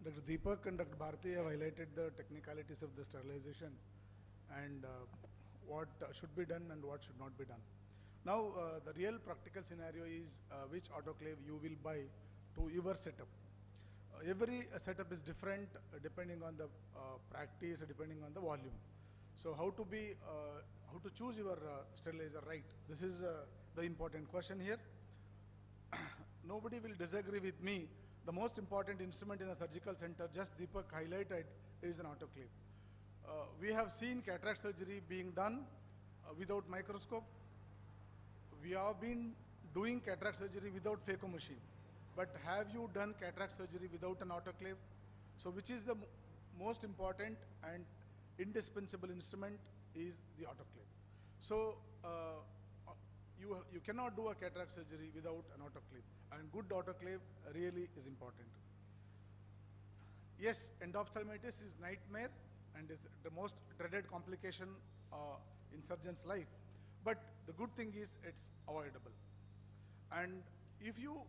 Dr. Deepak and Dr. Bharati have highlighted the technicalities of the sterilization and what should be done and what should not be done. Now, the real practical scenario is which autoclave you will buy to your setup. Every setup is different depending on the practice, depending on the volume. So how to choose your sterilizer right? This is the important question here. Nobody will disagree with me. The most important instrument in the surgical center, just Deepak highlighted, is an autoclave. We have seen cataract surgery being done without microscope. We have been doing cataract surgery without phaco machine. But have you done cataract surgery without an autoclave? So which is the most important and indispensable instrument is the autoclave. So you cannot do a cataract surgery without an autoclave, and good autoclave really is important. Yes, endophthalmitis is nightmare and is the most dreaded complication in surgeon's life, but the good thing is it's avoidable. And if you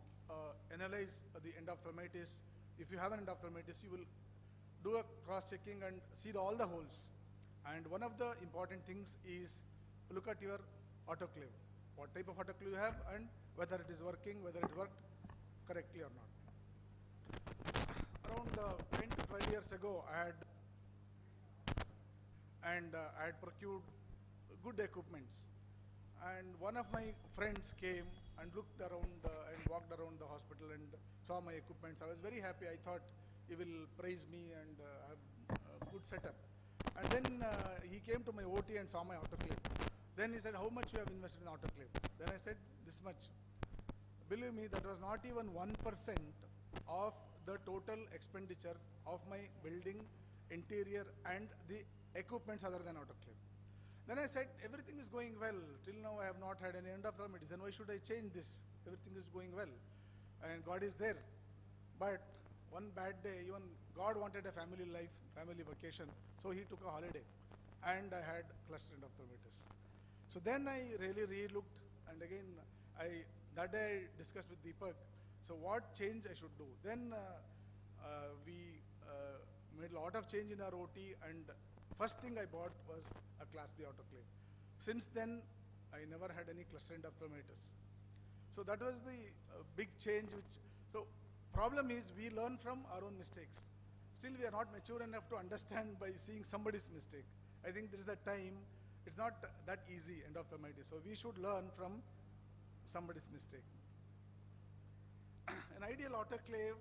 analyze the endophthalmitis, if you have an endophthalmitis, you will do a cross-checking and see all the holes. And one of the important things is look at your autoclave. What type of autoclave you have and whether it is working, whether it worked correctly or not. Around 10 to 12 years ago, I had procured good equipments. And one of my friends came and looked around and walked around the hospital and saw my equipments. I was very happy. I thought he will praise me and have a good setup. And then he came to my OT and saw my autoclave. Then he said, how much you have invested in autoclave? Then I said, this much. Believe me, that was not even 1% of the total expenditure of my building, interior, and the equipments other than autoclave. Then I said, everything is going well. Till now I have not had any endophthalmitis. Then why should I change this? Everything is going well. And God is there. But one bad day, even God wanted a family life, family vacation. So he took a holiday. And I had cluster endophthalmitis. So then I really re-looked. And again, that day I discussed with Deepak. So what change I should do? Then we made a lot of change in our OT, and first thing I bought was a Class B autoclave. Since then, I never had any cluster endophthalmitis. So that was the big change. So problem is we learn from our own mistakes. Still we are not mature enough to understand by seeing somebody's mistake. I think there is a time, it's not that easy, endophthalmitis. So we should learn from somebody's mistake. An ideal autoclave,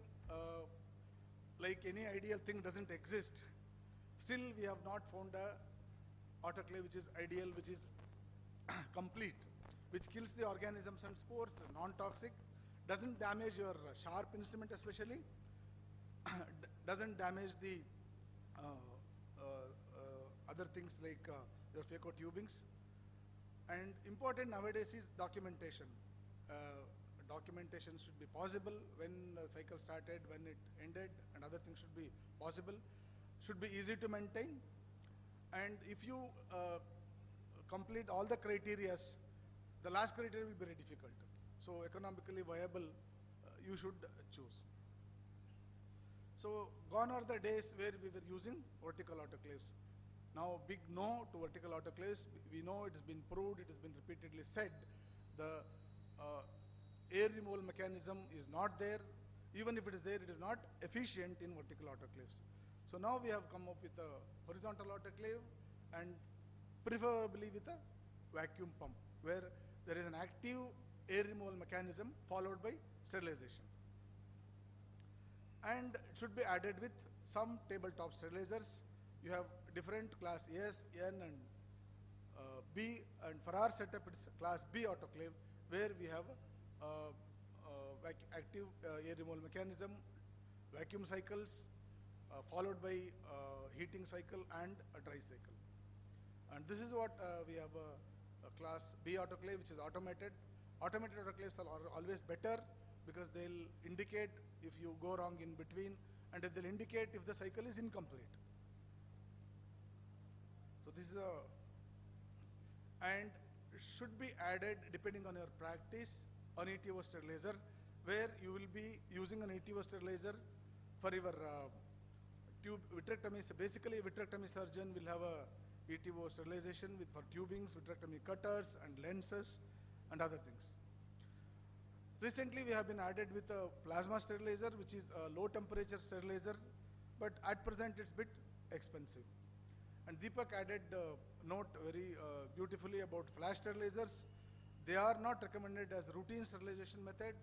like any ideal thing, doesn't exist. Still, we have not found a autoclave which is ideal, which is complete, which kills the organisms and spores, non-toxic, doesn't damage your sharp instrument especially, doesn't damage the other things like your phaco tubings. And important nowadays is documentation. Documentation should be possible when the cycle started, when it ended, and other things should be possible. Should be easy to maintain. And if you complete all the criteria, the last criteria will be very difficult. So economically viable, you should choose. So gone are the days where we were using vertical autoclaves. Now big no to vertical autoclaves. We know it has been proved, it has been repeatedly said. The air removal mechanism is not there. Even if it is there, it is not efficient in vertical autoclaves. So now we have come up with a horizontal autoclave and preferably with a vacuum pump where there is an active air removal mechanism followed by sterilization. And it should be added with some tabletop sterilizers. You have different class S, N, and B, and for our setup it's class B autoclave where we have active air removal mechanism, vacuum cycles, followed by heating cycle and a dry cycle. And this is what we have a class B autoclave, which is automated. Automated autoclaves are always better because they'll indicate if you go wrong in between, and if they'll indicate if the cycle is incomplete. So this is and should be added depending on your practice on ETO sterilizer, where you will be using an ETO sterilizer for your tube vitrectomy. So basically, a vitrectomy surgeon will have a ETO sterilization for tubings, vitrectomy cutters, and lenses, and other things. Recently, we have been added with a plasma sterilizer, which is a low temperature sterilizer, but at present it's a bit expensive. And Deepak added note very beautifully about flash sterilizers. They are not recommended as routine sterilization method.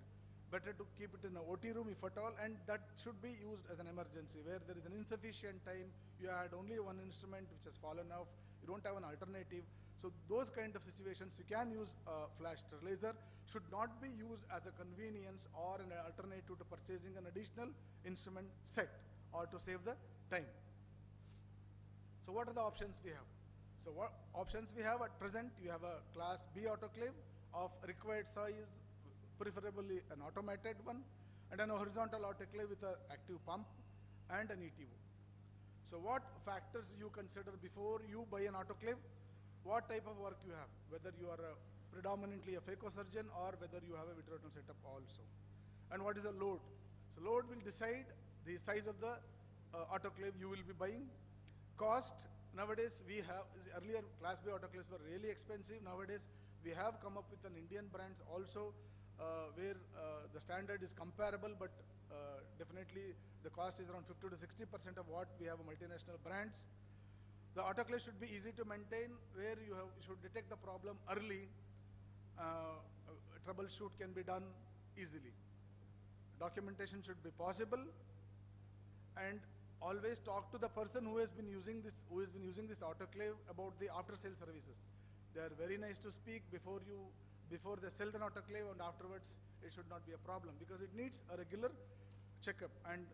Better to keep it in an OT room if at all, and that should be used as an emergency where there is an insufficient time, you had only one instrument which has fallen off, you don't have an alternative. So those kind of situations, you can use a flash sterilizer, should not be used as a convenience or an alternative to purchasing an additional instrument set or to save the time. So what are the options we have? So what options we have at present? You have a class B autoclave of required size, preferably an automated one, and then a horizontal autoclave with an active pump and an ETO. So what factors you consider before you buy an autoclave? What type of work you have, whether you are predominantly a phacosurgeon or whether you have a vitreoretinal setup also. And what is the load? So load will decide the size of the autoclave you will be buying. Cost, nowadays we have, earlier class B autoclaves were really expensive. Nowadays we have come up with an Indian brands also where the standard is comparable, but definitely the cost is around 50 to 60% of what we have multinational brands. The autoclave should be easy to maintain, where you should detect the problem early. Troubleshoot can be done easily. Documentation should be possible, and always talk to the person who has been using this autoclave about the after-sale services. They are very nice to speak before they sell the autoclave, and afterwards it should not be a problem because it needs a regular checkup. And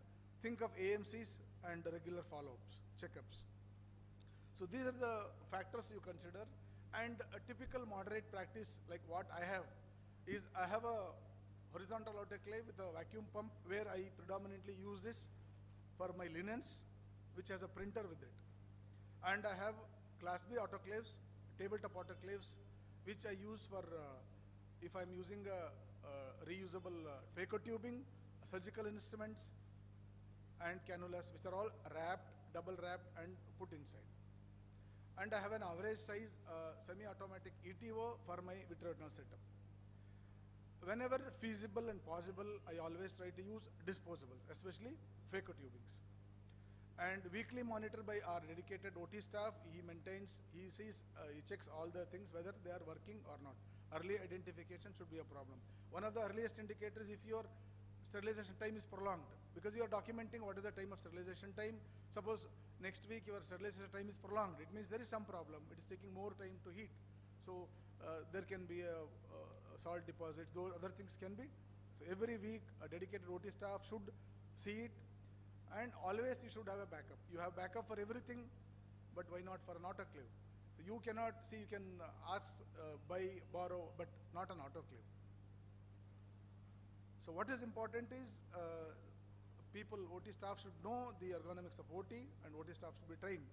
think of AMCs and regular follow-ups, checkups. So these are the factors you consider. And a typical moderate practice like what I have is I have a horizontal autoclave with a vacuum pump where I predominantly use this for my linens, which has a printer with it. And I have class B autoclaves, tabletop autoclaves, which I use for if I'm using a reusable phaco tubing, surgical instruments, and cannulas, which are all wrapped, double wrapped, and put inside. And I have an average size semi-automatic ETO for my vitreoretinal setup. Whenever feasible and possible, I always try to use disposables, especially phaco tubings. And weekly monitor by our dedicated OT staff. He checks all the things, whether they are working or not. Early identification should be a problem. One of the earliest indicators, if your sterilization time is prolonged, because you are documenting what is the time of sterilization time. Suppose next week your sterilization time is prolonged, it means there is some problem. It is taking more time to heat. So there can be salt deposits, those other things can be. So every week a dedicated OT staff should see it, and always you should have a backup. You have backup for everything, but why not for an autoclave? You cannot see, you can ask, buy, borrow, but not an autoclave. So what is important is people, OT staff should know the ergonomics of OT, and OT staff should be trained.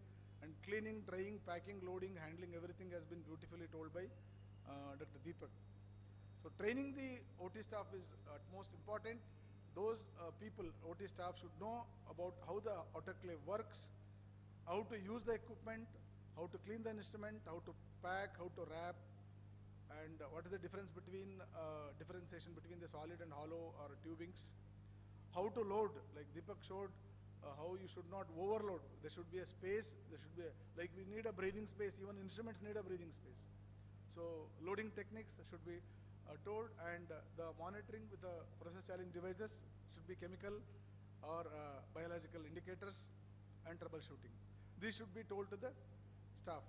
And cleaning, drying, packing, loading, handling, everything has been beautifully told by Dr. Deepak. So training the OT staff is at most important. Those people, OT staff, should know about how the autoclave works, how to use the equipment, how to clean the instrument, how to pack, how to wrap, and what is the difference between differentiation between the solid and hollow or tubings, how to load, like Deepak showed, how you should not overload. There should be a space, there should be like we need a breathing space, even instruments need a breathing space. So loading techniques should be told, and the monitoring with the process challenge devices should be chemical or biological indicators, and troubleshooting. These should be told to the staff.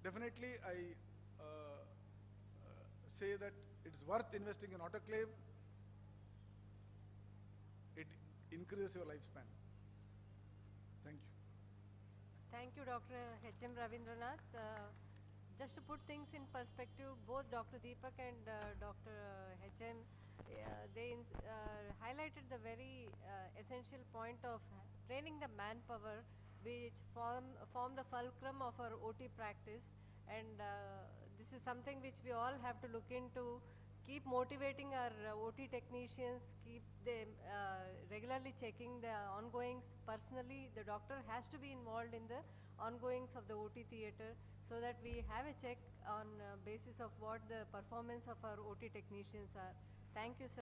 Definitely I say that it's worth investing in autoclave. It increases your lifespan. Thank you. Thank you, Dr. H.M. Ravindranath. Just to put things in perspective, both Dr. Deepak and Dr. H.M. They highlighted the very essential point of training the manpower, which form the fulcrum of our OT practice. And this is something which we all have to look into, keep motivating our OT technicians, keep them regular regularly checking the ongoings. Personally, the doctor has to be involved in the ongoings of the OT theater so that we have a check on basis of what the performance of our OT technicians are. Thank you, sir.